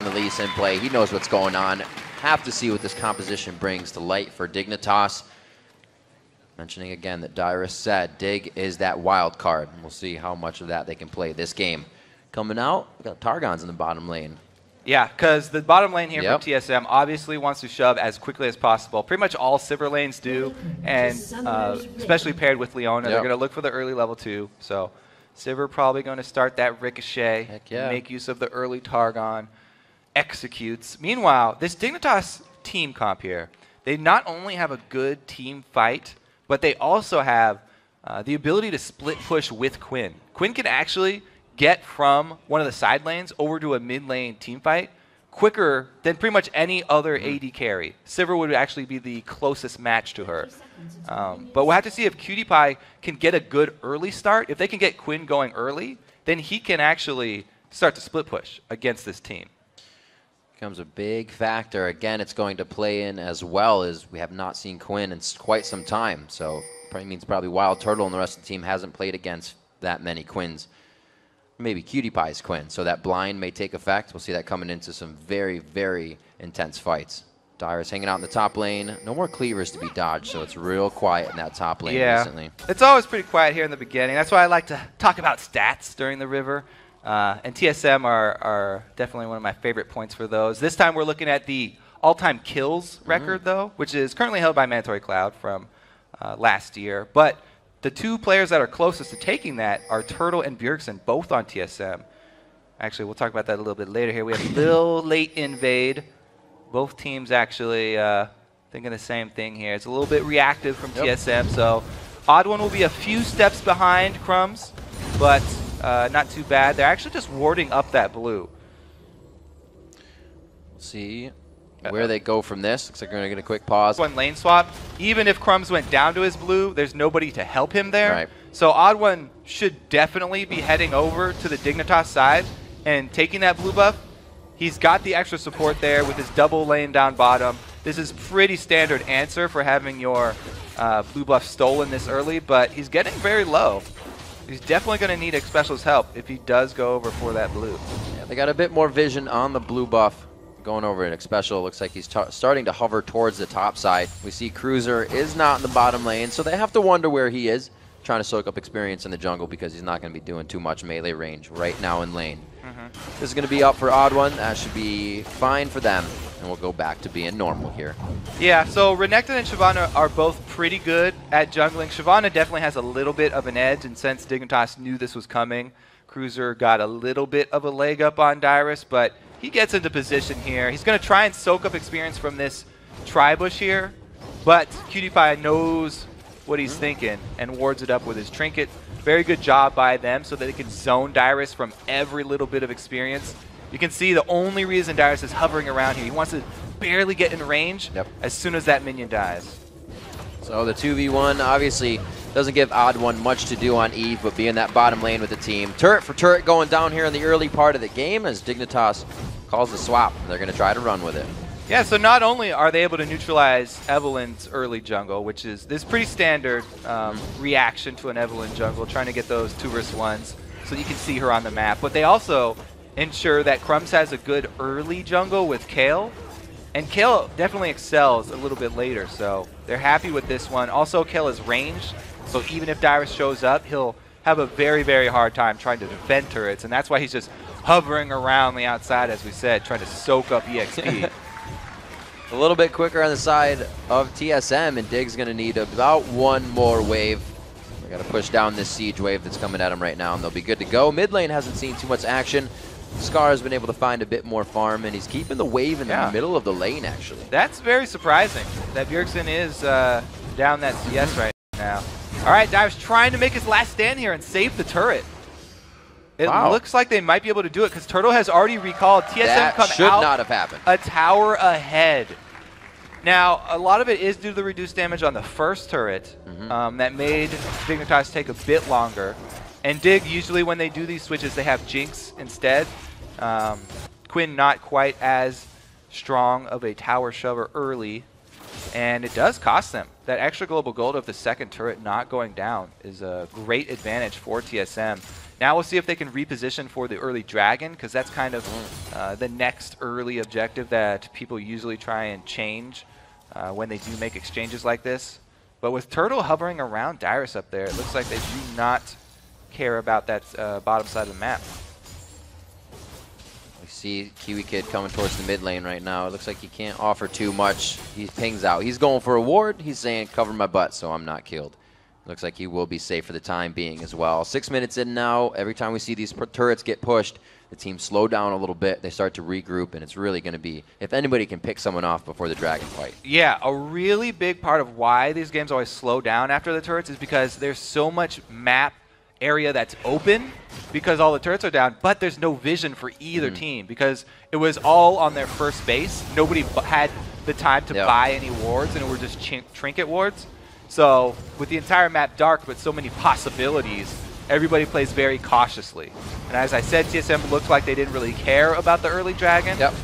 the Lee Sin play. He knows what's going on. Have to see what this composition brings to light for Dignitas. Mentioning again that Dyrus said Dig is that wild card. We'll see how much of that they can play this game. Coming out, we got Targon's in the bottom lane. Yeah, because the bottom lane here from TSM obviously wants to shove as quickly as possible. Pretty much all Sivir lanes do, and especially paired with Leona, they're going to look for the early level 2. So Sivir probably going to start that Ricochet, make use of the early Targon, executes. Meanwhile, this Dignitas team comp here, they not only have a good team fight, but they also have the ability to split push with Quinn. Quinn can actually get from one of the side lanes over to a mid lane team fight quicker than pretty much any other AD carry. Sivir would actually be the closest match to her. But we'll have to see if QtPie can get a good early start. If they can get Quinn going early, then he can actually start to split push against this team. Becomes a big factor. Again, it's going to play in as well as we have not seen Quinn in quite some time. So probably means Wild Turtle and the rest of the team hasn't played against that many Quinns. Maybe QtPie's Quinn, so that blind may take effect. We'll see that coming into some very, very intense fights. Dyrus hanging out in the top lane. No more cleavers to be dodged, so it's real quiet in that top lane recently. It's always pretty quiet here in the beginning. That's why I like to talk about stats during the river. And TSM are definitely one of my favorite points for those. This time we're looking at the all-time kills record, though, which is currently held by Mandatory Cloud from last year. But the two players that are closest to taking that are Turtle and Bjergsen, both on TSM. Actually, we'll talk about that a little bit later here. We have a little late invade. Both teams actually thinking the same thing here. It's a little bit reactive from TSM, so Odd One will be a few steps behind Crumbs, but not too bad. They're actually just warding up that blue. We'll see where they go from this. Looks like we're going to get a quick pause. One lane swap. Even if Crumbs went down to his blue, there's nobody to help him there. Right. So Odd One should definitely be heading over to the Dignitas side and taking that blue buff. He's got the extra support there with his double lane down bottom. This is pretty standard answer for having your blue buff stolen this early, but he's getting very low. He's definitely going to need Xpecial's help if he does go over for that blue. Yeah, they got a bit more vision on the blue buff going over at Xpecial. Looks like he's starting to hover towards the top side. We see Cruiser is not in the bottom lane, so they have to wonder where he is, trying to soak up experience in the jungle because he's not going to be doing too much melee range right now in lane. This is going to be up for Odd One. That should be fine for them, and we'll go back to being normal here. Yeah, so Renekton and Shyvana are both pretty good at jungling. Shyvana definitely has a little bit of an edge, and since Dignitas knew this was coming, Cruiser got a little bit of a leg up on Dyrus, but he gets into position here. He's going to try and soak up experience from this Tribush here, but QtPie knows what he's thinking and wards it up with his trinket. Very good job by them so that they can zone Dyrus from every little bit of experience. You can see the only reason Dyrus is hovering around here, he wants to barely get in range as soon as that minion dies. So the 2v1 obviously doesn't give Odd One much to do on Eve, but being that bottom lane with the team. Turret for turret going down here in the early part of the game as Dignitas calls the swap. They're going to try to run with it. Yeah, so not only are they able to neutralize Evelyn's early jungle, which is this pretty standard reaction to an Evelyn jungle, trying to get those 2v1s so you can see her on the map, but they also ensure that Crumbs has a good early jungle with Kayle, and Kayle definitely excels a little bit later, so they're happy with this one. Also, Kayle is ranged, so even if Dyrus shows up, he'll have a very, very hard time trying to defend turrets, and that's why he's just hovering around the outside, as we said, trying to soak up EXP. A little bit quicker on the side of TSM, and Dig's going to need about one more wave. We got to push down this siege wave that's coming at him right now, and they'll be good to go. Mid lane hasn't seen too much action. Scar has been able to find a bit more farm, and he's keeping the wave in the middle of the lane, actually. That's very surprising that Bjergsen is down that CS right now. All right, Dyrus trying to make his last stand here and save the turret. It looks like they might be able to do it because Turtle has already recalled. TSM that should not have happened. A tower ahead. Now, a lot of it is due to the reduced damage on the first turret that made Dignitas take a bit longer. And Dig, usually when they do these switches, they have Jinx instead. Quinn not quite as strong of a tower shover early, and it does cost them. That extra global gold of the second turret not going down is a great advantage for TSM. Now we'll see if they can reposition for the early dragon, because that's kind of the next early objective that people usually try and change when they do make exchanges like this. But with Turtle hovering around Dyrus up there, it looks like they do not care about that bottom side of the map. We see Kiwi Kid coming towards the mid lane right now. It looks like he can't offer too much. He pings out. He's going for a ward. He's saying, cover my butt so I'm not killed. Looks like he will be safe for the time being as well. 6 minutes in now. Every time we see these turrets get pushed, the team slow down a little bit. They start to regroup, and it's really going to be, if anybody can pick someone off before the dragon fight. Yeah, a really big part of why these games always slow down after the turrets is because there's so much map area that's open because all the turrets are down, but there's no vision for either team because it was all on their first base. Nobody had the time to buy any wards, and it were just trinket wards. So with the entire map dark but so many possibilities, everybody plays very cautiously. And as I said, TSM looked like they didn't really care about the early dragon. Yep.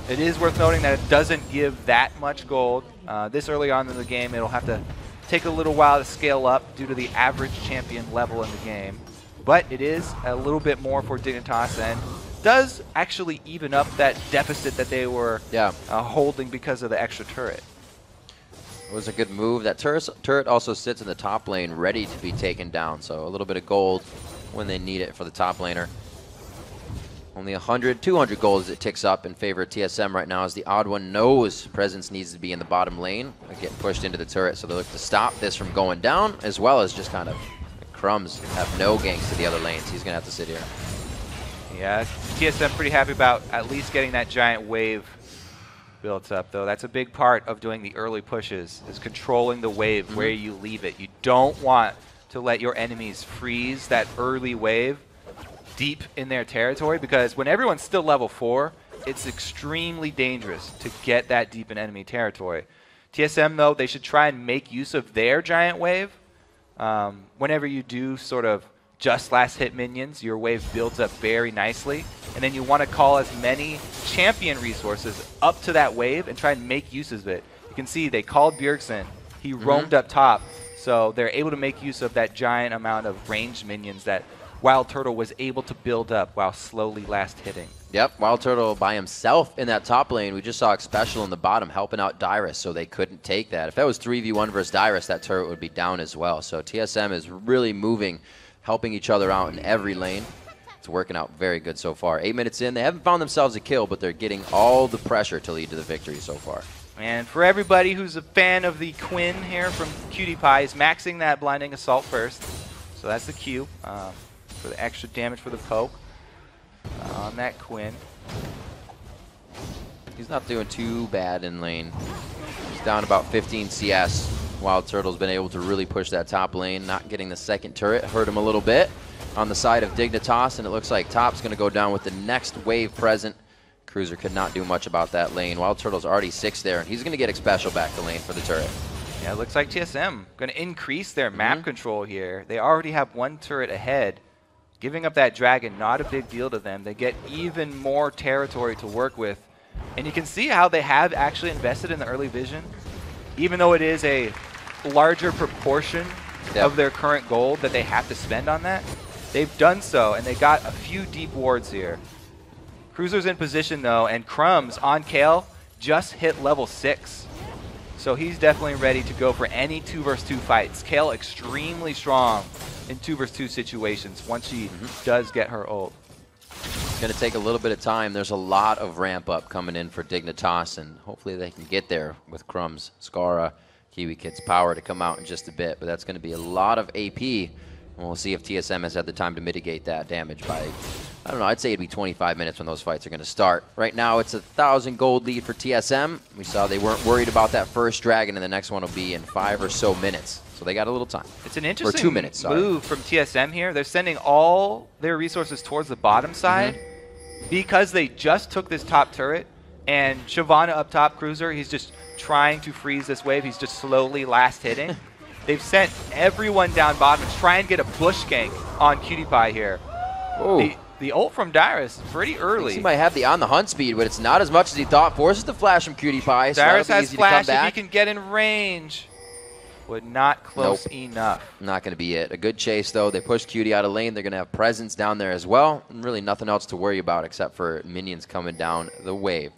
It is worth noting that it doesn't give that much gold. This early on in the game, it'll have to take a little while to scale up due to the average champion level in the game. But it is a little bit more for Dignitas and does actually even up that deficit that they were holding because of the extra turret. It was a good move. That turret also sits in the top lane ready to be taken down, so a little bit of gold when they need it for the top laner. Only 100, 200 gold as it ticks up in favor of TSM right now as the odd one knows presence needs to be in the bottom lane. They're getting pushed into the turret, so they look to stop this from going down, as well as just kind of Crumbs have no ganks to the other lanes. He's going to have to sit here. Yeah, TSM pretty happy about at least getting that giant wave built up, though. That's a big part of doing the early pushes, is controlling the wave where you leave it. You don't want to let your enemies freeze that early wave deep in their territory, because when everyone's still level 4, it's extremely dangerous to get that deep in enemy territory. TSM, though, they should try and make use of their giant wave. Whenever you do sort of just last hit minions, your wave builds up very nicely, and then you want to call as many champion resources up to that wave and try and make use of it. You can see they called Bjergsen. He roamed up top, so they're able to make use of that giant amount of ranged minions that Wild Turtle was able to build up while slowly last hitting. Yep, Wild Turtle by himself in that top lane. We just saw Special in the bottom helping out Dyrus, so they couldn't take that. If that was 3v1 versus Dyrus, that turret would be down as well. So TSM is really moving, helping each other out in every lane. It's working out very good so far. 8 minutes in, they haven't found themselves a kill, but they're getting all the pressure to lead to the victory so far. And for everybody who's a fan of the Quinn here from Cutie Pie, is maxing that Blinding Assault first. So that's the Q for the extra damage for the poke on that Quinn. He's not doing too bad in lane. He's down about 15 CS. Wild Turtle's been able to really push that top lane. Not getting the second turret hurt him a little bit on the side of Dignitas, and it looks like top's going to go down with the next wave present. Cruiser could not do much about that lane. Wild Turtle's already 6 there, and he's going to get Special back to lane for the turret. Yeah, it looks like TSM going to increase their map control here. They already have 1 turret ahead. Giving up that dragon, not a big deal to them. They get even more territory to work with. And you can see how they have actually invested in the early vision. Even though it is a larger proportion of their current gold that they have to spend on that, they've done so, and they got a few deep wards here. Cruiser's in position, though, and Crumbs on Kale just hit level 6. So he's definitely ready to go for any 2 versus 2 fights. Kale extremely strong in 2 versus 2 situations once she does get her ult. It's going to take a little bit of time. There's a lot of ramp up coming in for Dignitas, and hopefully they can get there with Crumbs, Scara, Kiwi Kid's power to come out in just a bit. But that's going to be a lot of AP, and we'll see if TSM has had the time to mitigate that damage by, I don't know, I'd say it'd be 25 minutes when those fights are going to start. Right now it's a 1,000 gold lead for TSM. We saw they weren't worried about that first dragon, and the next one will be in 5 or so minutes. So they got a little time. It's an interesting 2 minutes, move from TSM here. They're sending all their resources towards the bottom side because they just took this top turret, and Shyvana up top, Cruiser, he's just trying to freeze this wave. He's just slowly last hitting. They've sent everyone down bottom to try and get a bush gank on Cutie Pie here. The ult from Dyrus, pretty early. He might have the on the hunt speed, but it's not as much as he thought. Forces the flash from Cutie Pie. Dyrus So has easy flash to come back. if he can get in range. but not close enough. Not going to be it. A good chase, though. They push Cutie out of lane. They're going to have presence down there as well. And really nothing else to worry about except for minions coming down the wave.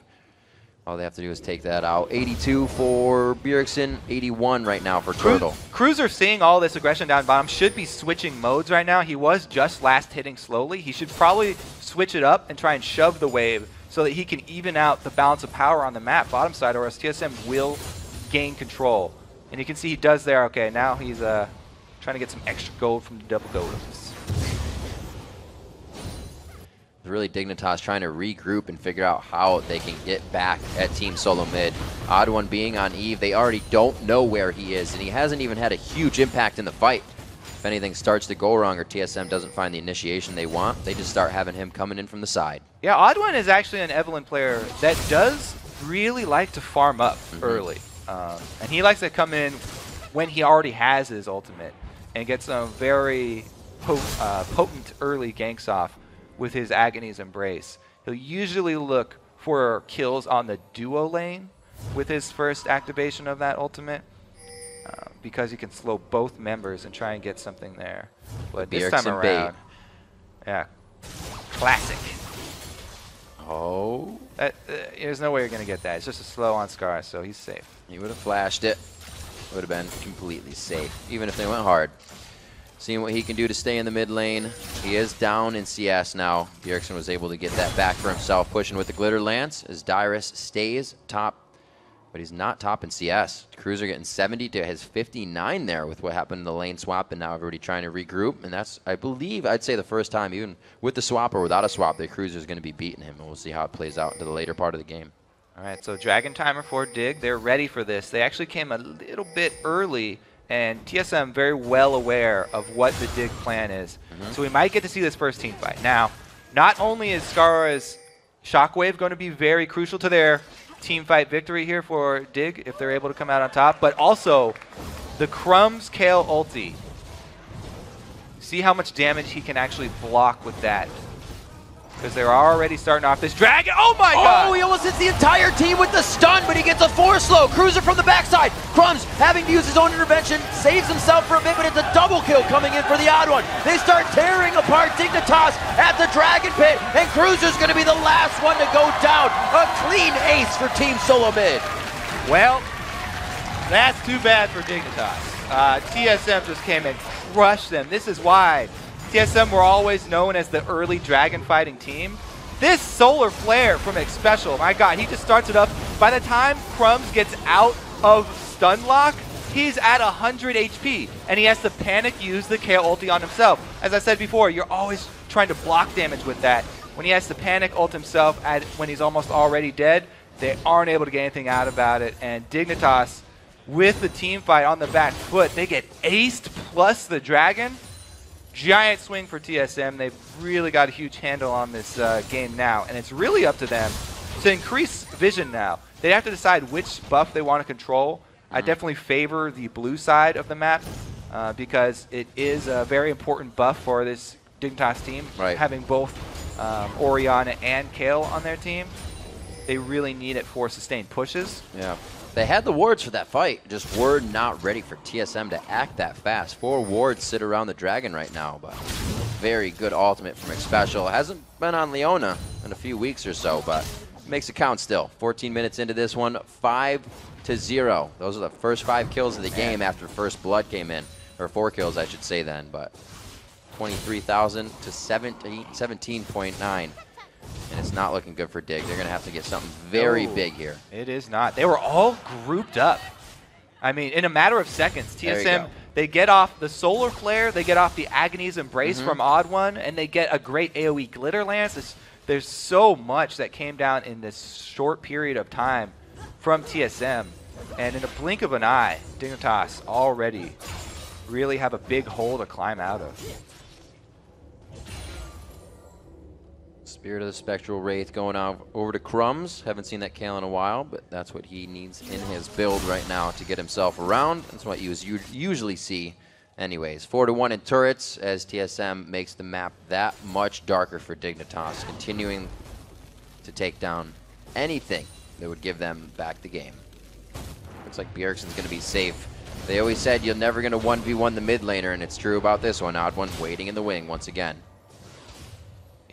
All they have to do is take that out. 82 for Bjergsen, 81 right now for Turtle. Cruiser, seeing all this aggression down bottom, should be switching modes right now. He was just last hitting slowly. He should probably switch it up and try and shove the wave so that he can even out the balance of power on the map bottom side, or else TSM will gain control. And you can see he does there. Okay, now he's trying to get some extra gold from the double golds. Really Dignitas trying to regroup and figure out how they can get back at Team Solo Mid. Odd One being on Eve, they already don't know where he is, and he hasn't even had a huge impact in the fight. If anything starts to go wrong or TSM doesn't find the initiation they want, they just start having him coming in from the side. Yeah, Odd One is actually an Evelynn player that does really like to farm up early. And he likes to come in when he already has his ultimate and get some very potent early ganks off with his Agony's Embrace. He'll usually look for kills on the duo lane with his first activation of that ultimate because he can slow both members and try and get something there. But this time around, yeah, classic. Oh. There's no way you're going to get that. It's just a slow on Scar, so he's safe. He would have flashed it. Would have been completely safe, even if they went hard. Seeing what he can do to stay in the mid lane. He is down in CS now. Bjergsen was able to get that back for himself, pushing with the Glitter Lance as Dyrus stays top, but he's not top in CS. Cruiser getting 70 to his 59 there with what happened in the lane swap, and now everybody trying to regroup. And that's, I believe, I'd say the first time, even with the swap or without a swap, that Cruiser is going to be beating him, and we'll see how it plays out into the later part of the game. All right, so Dragon Timer for Dig. They're ready for this. They actually came a little bit early, and TSM very well aware of what the Dig plan is. So we might get to see this first team fight. Now, not only is Scar's Shockwave going to be very crucial to their team fight victory here for Dig if they're able to come out on top, but also the Crumbs Kale ulti. See how much damage he can actually block with that. Because they're already starting off this dragon. Oh my god! Oh, he almost hits the entire team with the stun, but he gets a 4-slow. Cruiser from the backside. Crumbs having to use his own intervention, saves himself for a bit, but it's a double kill coming in for the Odd One. They start tearing apart Dignitas at the Dragon Pit, and Cruiser's going to be the last one to go down. A clean ace for Team Solo Mid. Well, that's too bad for Dignitas. TSM just came and crushed them. This is why TSM were always known as the early dragon fighting team. This solar flare from Xpecial, my god, he just starts it up. By the time Crumbs gets out of stun lock, he's at 100 HP, and he has to panic use the Kale ulti on himself. As I said before, you're always trying to block damage with that. When he has to panic ult himself when he's almost already dead, they aren't able to get anything out about it, and Dignitas, with the team fight on the back foot, they get aced plus the dragon. Giant swing for TSM. They've really got a huge handle on this game now, and it's really up to them to increase vision now. They have to decide which buff they want to control. I definitely favor the blue side of the map because it is a very important buff for this Dignitas team, having both Orianna and Kale on their team. They really need it for sustained pushes. Yeah. They had the wards for that fight, just were not ready for TSM to act that fast. 4 wards sit around the dragon right now, but very good ultimate from Xpecial. Hasn't been on Leona in a few weeks or so, but makes it count still. 14 minutes into this one, 5-0. Those are the first 5 kills of the game after First Blood came in, or 4 kills I should say then, but 23,000 to 17.9. And it's not looking good for Dig. They're going to have to get something very big here. It is not. They were all grouped up. I mean, in a matter of seconds, TSM, they get off the Solar Flare, they get off the Agony's Embrace from Odd One, and they get a great AoE Glitter Lance. There's so much that came down in this short period of time from TSM. And in a blink of an eye, Dignitas already really have a big hole to climb out of. Spirit of the Spectral Wraith going out over to Crumbs. Haven't seen that Kale in a while, but that's what he needs in his build right now to get himself around. That's what you usually see anyways. 4-1 in turrets as TSM makes the map that much darker for Dignitas, continuing to take down anything that would give them back the game. Looks like Bjergsen's going to be safe They always said you're never going to 1v1 the mid laner, and it's true about this one. Odd One waiting in the wing once again.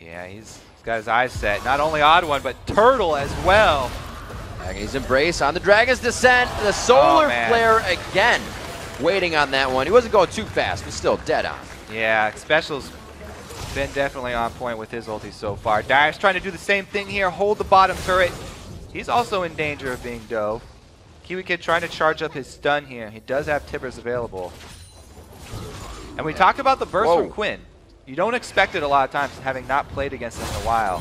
Yeah, he's got his eyes set. Not only Odd One, but Turtle as well. Agony's Embrace on the Dragon's Descent. The Solar Flare again. Waiting on that one. He wasn't going too fast, but still dead on. Yeah, Special's been definitely on point with his ulti so far. Darius trying to do the same thing here, hold the bottom turret. He's also in danger of being dove. Kiwi Kid trying to charge up his stun here. He does have Tibbers available. And we talked about the burst from Quinn. You don't expect it a lot of times, having not played against him in a while.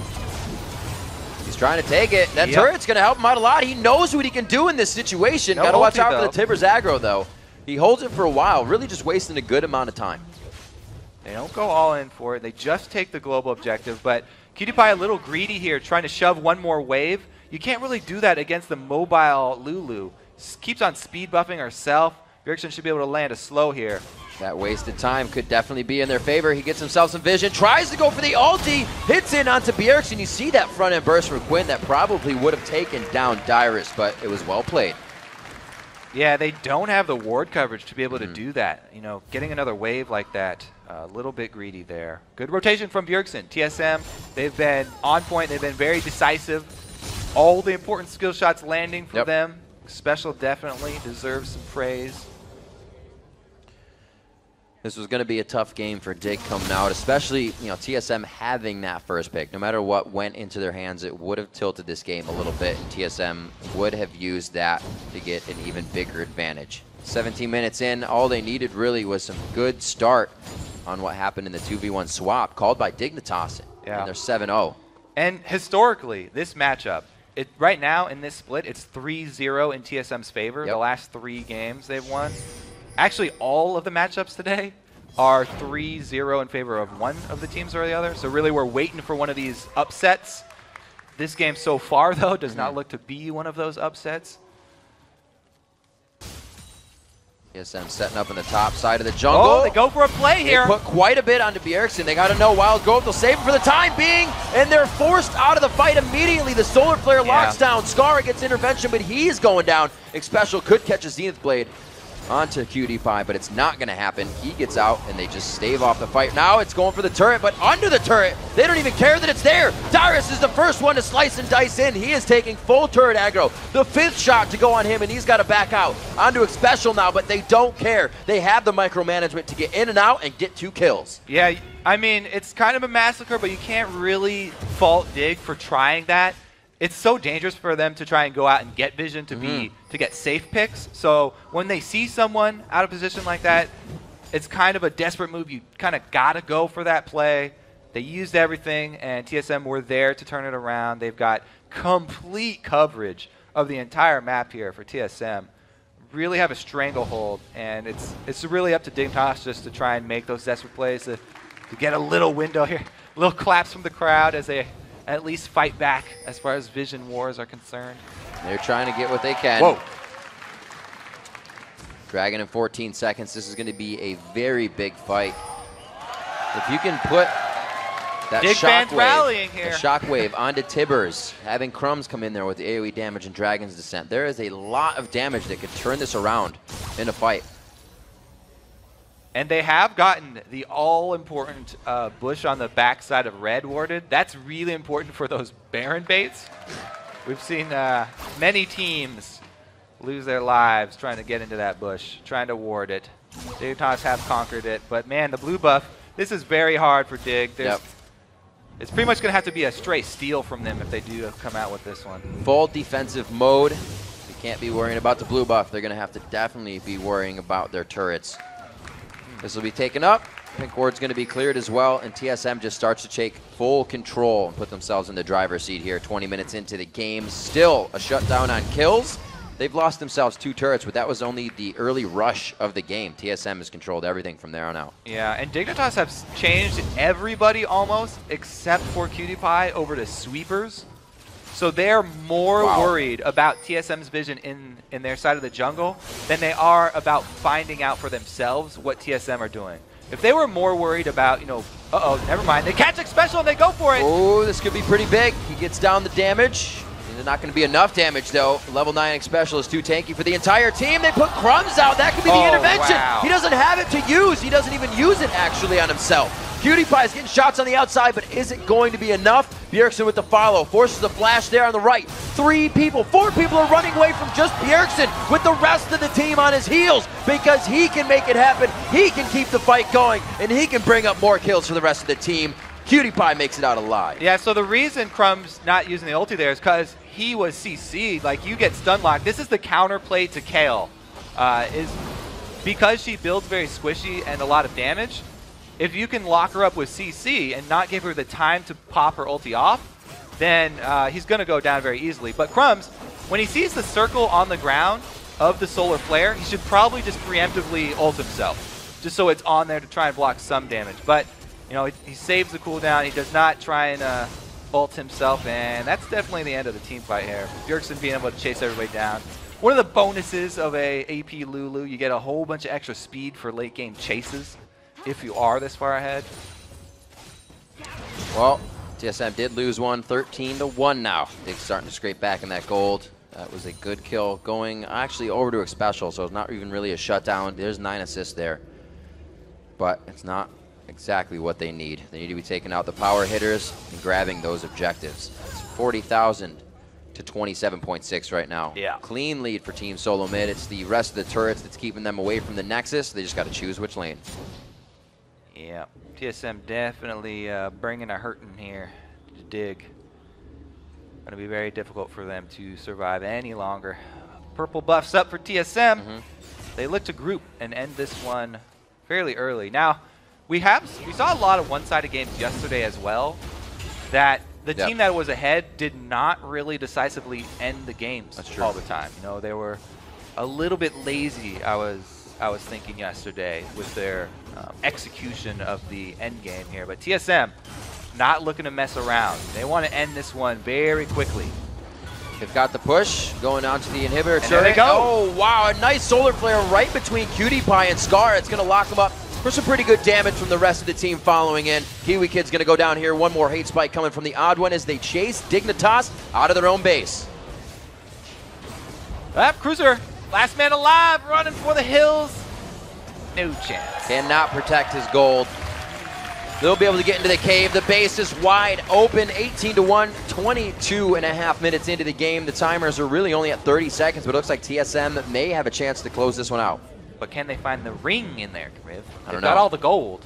He's trying to take it. That turret's going to help him out a lot. He knows what he can do in this situation. Got to watch out for the Tibbers aggro, though. He holds it for a while, really just wasting a good amount of time. They don't go all in for it. They just take the global objective. But QTPie a little greedy here, trying to shove one more wave. You can't really do that against the mobile Lulu. Keeps on speed buffing herself. Bjergsen should be able to land a slow here. That wasted time could definitely be in their favor. He gets himself some vision, tries to go for the ulti, hits in onto Bjergsen. You see that front end burst from Quinn that probably would have taken down Dyrus, but it was well played. Yeah, they don't have the ward coverage to be able to do that. You know, getting another wave like that, a little bit greedy there. Good rotation from Bjergsen. TSM, they've been on point. They've been very decisive. All the important skill shots landing for them. Special definitely deserves some praise. This was going to be a tough game for Dig coming out, especially, you know, TSM having that first pick. No matter what went into their hands, it would have tilted this game a little bit, and TSM would have used that to get an even bigger advantage. 17 minutes in, all they needed really was some good start on what happened in the 2v1 swap called by Dignitas, and they're 7-0. And historically, this matchup, right now in this split, it's 3-0 in TSM's favor. The last 3 games they've won. Actually, all of the matchups today are 3-0 in favor of one of the teams or the other. So really, we're waiting for one of these upsets. This game so far, though, does not look to be one of those upsets. TSM setting up on the top side of the jungle. Oh, they go for a play here. They put quite a bit onto Bjergsen. They got to know Wild Growth. They'll save it for the time being, and they're forced out of the fight immediately. The Solar Flare locks down. Skara gets intervention, but he's going down. Xpecial could catch a Zenith Blade onto QTPie, but it's not going to happen. He gets out, and they just stave off the fight. Now it's going for the turret, but under the turret, they don't even care that it's there. Dyrus is the first one to slice and dice in. He is taking full turret aggro. The 5th shot to go on him, and he's got to back out. Onto Xpecial now, but they don't care. They have the micromanagement to get in and out and get 2 kills. Yeah, I mean, it's kind of a massacre, but you can't really fault Dig for trying that. It's so dangerous for them to try and go out and get vision to get safe picks. So when they see someone out of position like that, it's kind of a desperate move. You kind of got to go for that play. They used everything, and TSM were there to turn it around. They've got complete coverage of the entire map here for TSM. Really have a stranglehold, and it's really up to Dignitas just to try and make those desperate plays to get a little window here. Little claps from the crowd as they at least fight back as far as vision wars are concerned. They're trying to get what they can. Whoa. Dragon in 14 seconds. This is going to be a very big fight. If you can put that shockwave onto Tibbers, having Crumbs come in there with the AoE damage and Dragon's Descent, there is a lot of damage that could turn this around in a fight. And they have gotten the all-important bush on the backside of red warded. That's really important for those Baron baits. We've seen many teams lose their lives trying to get into that bush, trying to ward it. Dignitas have conquered it, but man, the blue buff, this is very hard for Dig. It's pretty much going to have to be a straight steal from them if they do come out with this one. Full defensive mode. You can't be worrying about the blue buff. They're going to have to definitely be worrying about their turrets. This will be taken up. Pink ward's going to be cleared as well, and TSM just starts to take full control and put themselves in the driver's seat here. 20 minutes into the game, still a shutdown on kills. They've lost themselves 2 turrets, but that was only the early rush of the game. TSM has controlled everything from there on out. Yeah, and Dignitas have changed everybody almost, except for QTPie, over to sweepers. So they're more worried about TSM's vision in their side of the jungle than they are about finding out for themselves what TSM are doing. If they were more worried about, you know, never mind. They catch Xpecial and they go for it. Oh, this could be pretty big. He gets down the damage. not going to be enough damage, though. Level 9 Special is too tanky for the entire team. They put Crumbs out. That could be the intervention. Wow. He doesn't have it to use. He doesn't even use it, actually, on himself. PewDiePie is getting shots on the outside, but is it going to be enough? Bjergsen with the follow. Forces the flash there on the right. 4 people are running away from just Bjergsen with the rest of the team on his heels because he can make it happen. He can keep the fight going, and he can bring up more kills for the rest of the team. PewDiePie makes it out alive. Yeah, so the reason Crumb's not using the ulti there is because he was CC'd. Like, you get stun locked. This is the counterplay to Kale. Is because she builds very squishy and a lot of damage, if you can lock her up with CC and not give her the time to pop her ulti off, then he's going to go down very easily. But Crumbs, when he sees the circle on the ground of the solar flare, he should probably just preemptively ult himself, just so it's on there to try and block some damage. But you know, he saves the cooldown. He does not try and ult himself, and that's definitely the end of the team fight here. Bjergsen being able to chase everybody down. One of the bonuses of a AP Lulu, you get a whole bunch of extra speed for late game chases if you are this far ahead. Well, TSM did lose one, 13-1 now. They're starting to scrape back in that gold. That was a good kill going actually over to a special, so it's not even really a shutdown. There's 9 assists there, but it's not exactly what they need. They need to be taking out the power hitters and grabbing those objectives. It's 40,000 to 27.6 right now. Yeah. Clean lead for Team Solo Mid. It's the rest of the turrets that's keeping them away from the Nexus. They just got to choose which lane. Yeah, TSM definitely bringing a hurting here to Dig. Going to be very difficult for them to survive any longer. Purple buffs up for TSM. They look to group and end this one fairly early. Now, we saw a lot of one-sided games yesterday as well, that the team that was ahead did not really decisively end the games all the time. You know, they were a little bit lazy, I was thinking yesterday, with their execution of the end game here. But TSM not looking to mess around. They want to end this one very quickly. They've got the push going on to the inhibitor. And there they go. Oh, wow, a nice solar flare right between PewDiePie and Scar. It's going to lock them up for some pretty good damage from the rest of the team following in. Kiwi Kid's going to go down here. One more hate spike coming from the odd one as they chase Dignitas out of their own base. Cruiser, last man alive, running for the hills. No chance. Cannot protect his gold. They'll be able to get into the cave. The base is wide open, 18-1, 22.5 minutes into the game. The timers are really only at 30 seconds, but it looks like TSM may have a chance to close this one out. But can they find the ring in there, Riv? I don't They've know. got all the gold.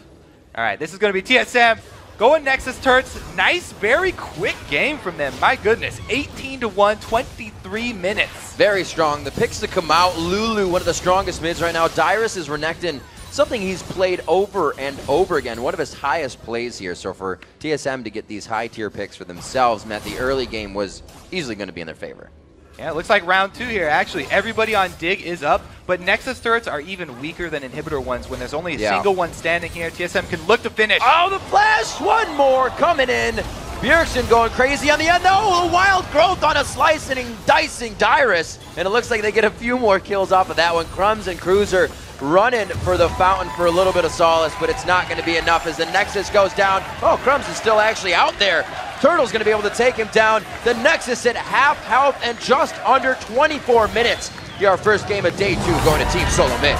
All right, this is going to be TSM going Nexus turrets. Nice, very quick game from them. My goodness, 18-1, 23 minutes. Very strong. The picks to come out. Lulu, one of the strongest mids right now. Dyrus is Renekton, something he's played over and over again. One of his highest plays here. So for TSM to get these high-tier picks for themselves meant the early game was easily going to be in their favor. Yeah, it looks like round 2 here. Actually, everybody on Dig is up, but Nexus turrets are even weaker than inhibitor ones when there's only a single one standing here. TSM can look to finish. Oh, the flash! One more coming in. Bjergsen going crazy on the end. No, a wild growth on a slicing and dicing Dyrus. And it looks like they get a few more kills off of that one. Crumbs and Cruiser running for the fountain for a little bit of solace, but it's not going to be enough as the Nexus goes down. Oh, Crumbs is still actually out there. Turtle's going to be able to take him down. The Nexus at half health and just under 24 minutes. Here our first game of day 2 going to Team Solo Mid.